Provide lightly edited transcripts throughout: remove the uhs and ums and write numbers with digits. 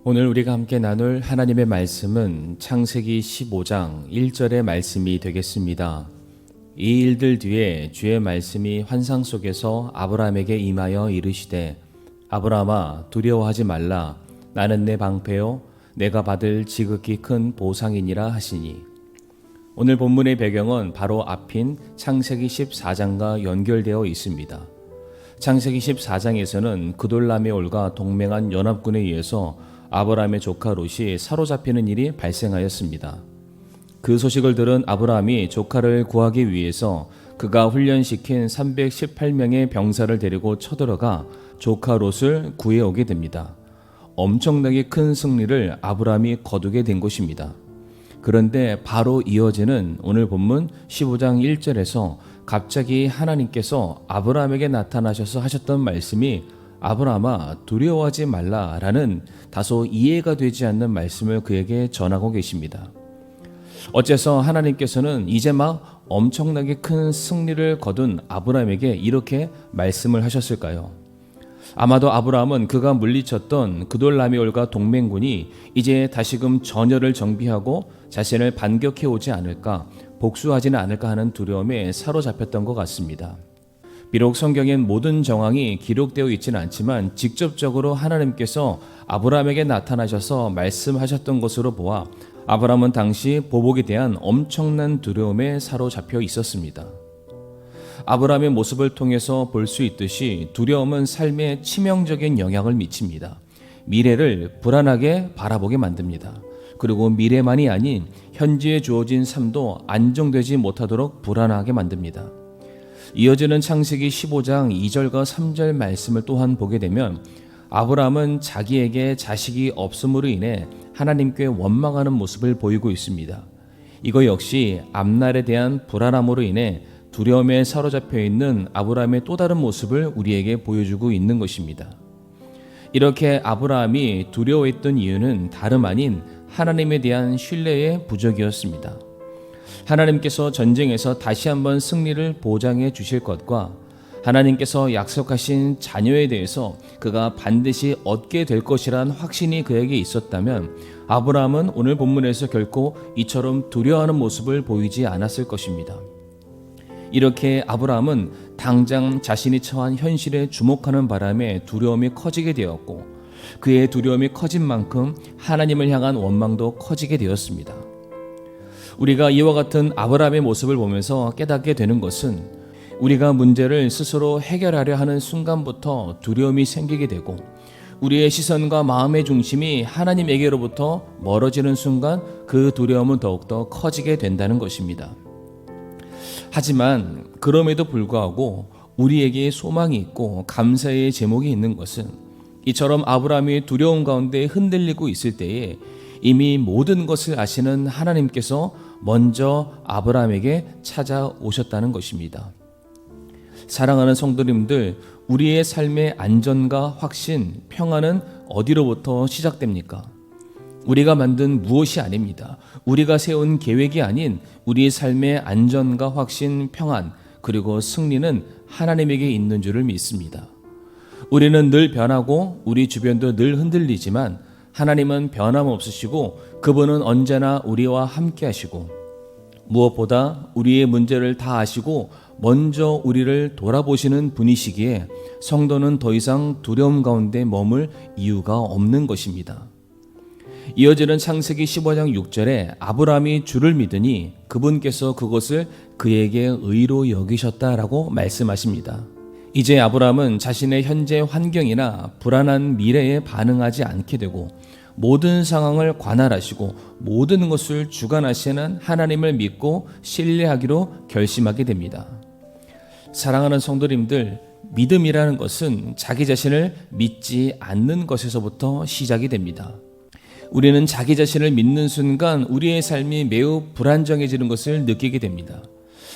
오늘 우리가 함께 나눌 하나님의 말씀은 창세기 15장 1절의 말씀이 되겠습니다. 이 일들 뒤에 주의 말씀이 환상 속에서 아브라함에게 임하여 이르시되 아브라함아 두려워하지 말라. 나는 내 방패요 내가 받을 지극히 큰 보상이니라 하시니. 오늘 본문의 배경은 바로 앞인 창세기 14장과 연결되어 있습니다. 창세기 14장에서는 그돌라메올과 동맹한 연합군에 의해서 아브라함의 조카 롯이 사로잡히는 일이 발생하였습니다. 그 소식을 들은 아브라함이 조카를 구하기 위해서 그가 훈련시킨 318명의 병사를 데리고 쳐들어가 조카 롯을 구해오게 됩니다. 엄청나게 큰 승리를 아브라함이 거두게 된 것입니다. 그런데 바로 이어지는 오늘 본문 15장 1절에서 갑자기 하나님께서 아브라함에게 나타나셔서 하셨던 말씀이 아브라함아 두려워하지 말라라는 다소 이해가 되지 않는 말씀을 그에게 전하고 계십니다. 어째서 하나님께서는 이제 막 엄청나게 큰 승리를 거둔 아브라함에게 이렇게 말씀을 하셨을까요? 아마도 아브라함은 그가 물리쳤던 그돌라메올과 동맹군이 이제 다시금 전열을 정비하고 자신을 반격해 오지 않을까, 복수하지는 않을까 하는 두려움에 사로잡혔던 것 같습니다. 비록 성경엔 모든 정황이 기록되어 있지는 않지만 직접적으로 하나님께서 아브라함에게 나타나셔서 말씀하셨던 것으로 보아 아브라함은 당시 보복에 대한 엄청난 두려움에 사로잡혀 있었습니다. 아브라함의 모습을 통해서 볼 수 있듯이 두려움은 삶에 치명적인 영향을 미칩니다. 미래를 불안하게 바라보게 만듭니다. 그리고 미래만이 아닌 현재에 주어진 삶도 안정되지 못하도록 불안하게 만듭니다. 이어지는 창세기 15장 2절과 3절 말씀을 또한 보게 되면 아브라함은 자기에게 자식이 없음으로 인해 하나님께 원망하는 모습을 보이고 있습니다. 이거 역시 앞날에 대한 불안함으로 인해 두려움에 사로잡혀 있는 아브라함의 또 다른 모습을 우리에게 보여주고 있는 것입니다. 이렇게 아브라함이 두려워했던 이유는 다름 아닌 하나님에 대한 신뢰의 부족이었습니다. 하나님께서 전쟁에서 다시 한번 승리를 보장해 주실 것과 하나님께서 약속하신 자녀에 대해서 그가 반드시 얻게 될 것이란 확신이 그에게 있었다면 아브라함은 오늘 본문에서 결코 이처럼 두려워하는 모습을 보이지 않았을 것입니다. 이렇게 아브라함은 당장 자신이 처한 현실에 주목하는 바람에 두려움이 커지게 되었고 그의 두려움이 커진 만큼 하나님을 향한 원망도 커지게 되었습니다. 우리가 이와 같은 아브라함의 모습을 보면서 깨닫게 되는 것은 우리가 문제를 스스로 해결하려 하는 순간부터 두려움이 생기게 되고 우리의 시선과 마음의 중심이 하나님에게로부터 멀어지는 순간 그 두려움은 더욱더 커지게 된다는 것입니다. 하지만 그럼에도 불구하고 우리에게 소망이 있고 감사의 제목이 있는 것은 이처럼 아브라함이 두려움 가운데 흔들리고 있을 때에 이미 모든 것을 아시는 하나님께서 먼저 아브라함에게 찾아오셨다는 것입니다. 사랑하는 성도님들, 우리의 삶의 안전과 확신, 평안은 어디로부터 시작됩니까? 우리가 만든 무엇이 아닙니다. 우리가 세운 계획이 아닌 우리의 삶의 안전과 확신, 평안, 그리고 승리는 하나님에게 있는 줄을 믿습니다. 우리는 늘 변하고 우리 주변도 늘 흔들리지만 하나님은 변함없으시고 그분은 언제나 우리와 함께 하시고 무엇보다 우리의 문제를 다 아시고 먼저 우리를 돌아보시는 분이시기에 성도는 더 이상 두려움 가운데 머물 이유가 없는 것입니다. 이어지는 창세기 15장 6절에 아브라함이 주를 믿으니 그분께서 그것을 그에게 의로 여기셨다라고 말씀하십니다. 이제 아브라함은 자신의 현재 환경이나 불안한 미래에 반응하지 않게 되고 모든 상황을 관할하시고 모든 것을 주관하시는 하나님을 믿고 신뢰하기로 결심하게 됩니다. 사랑하는 성도님들, 믿음이라는 것은 자기 자신을 믿지 않는 것에서부터 시작이 됩니다. 우리는 자기 자신을 믿는 순간 우리의 삶이 매우 불안정해지는 것을 느끼게 됩니다.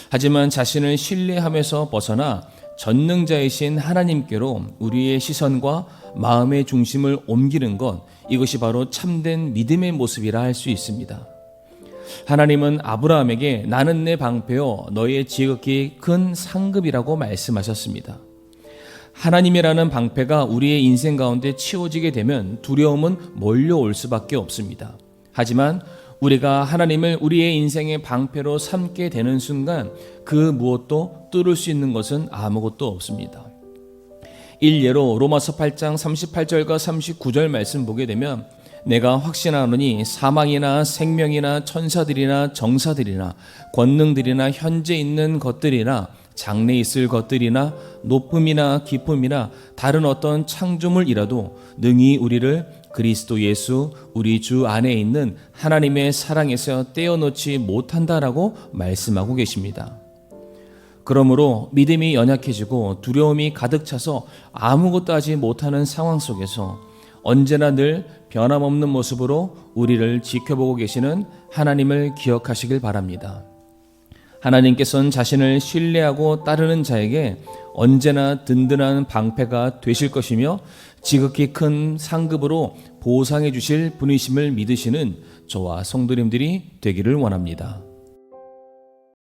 하지만 자신을 신뢰하면서 벗어나 전능자이신 하나님께로 우리의 시선과 마음의 중심을 옮기는 것, 이것이 바로 참된 믿음의 모습이라 할 수 있습니다. 하나님은 아브라함에게 나는 내 방패요 너의 지극히 큰 상급이라고 말씀하셨습니다. 하나님이라는 방패가 우리의 인생 가운데 치워지게 되면 두려움은 몰려올 수밖에 없습니다. 하지만 우리가 하나님을 우리의 인생의 방패로 삼게 되는 순간 그 무엇도 뚫을 수 있는 것은 아무것도 없습니다. 일례로 로마서 8장 38절과 39절 말씀 보게 되면 내가 확신하노니 사망이나 생명이나 천사들이나 정사들이나 권능들이나 현재 있는 것들이나 장래 있을 것들이나 높음이나 깊음이나 다른 어떤 창조물이라도 능히 우리를 그리스도 예수 우리 주 안에 있는 하나님의 사랑에서 떼어놓지 못한다라고 말씀하고 계십니다. 그러므로 믿음이 연약해지고 두려움이 가득 차서 아무것도 하지 못하는 상황 속에서 언제나 늘 변함없는 모습으로 우리를 지켜보고 계시는 하나님을 기억하시길 바랍니다. 하나님께서는 자신을 신뢰하고 따르는 자에게 언제나 든든한 방패가 되실 것이며 지극히 큰 상급으로 보상해 주실 분이심을 믿으시는 저와 성도님들이 되기를 원합니다.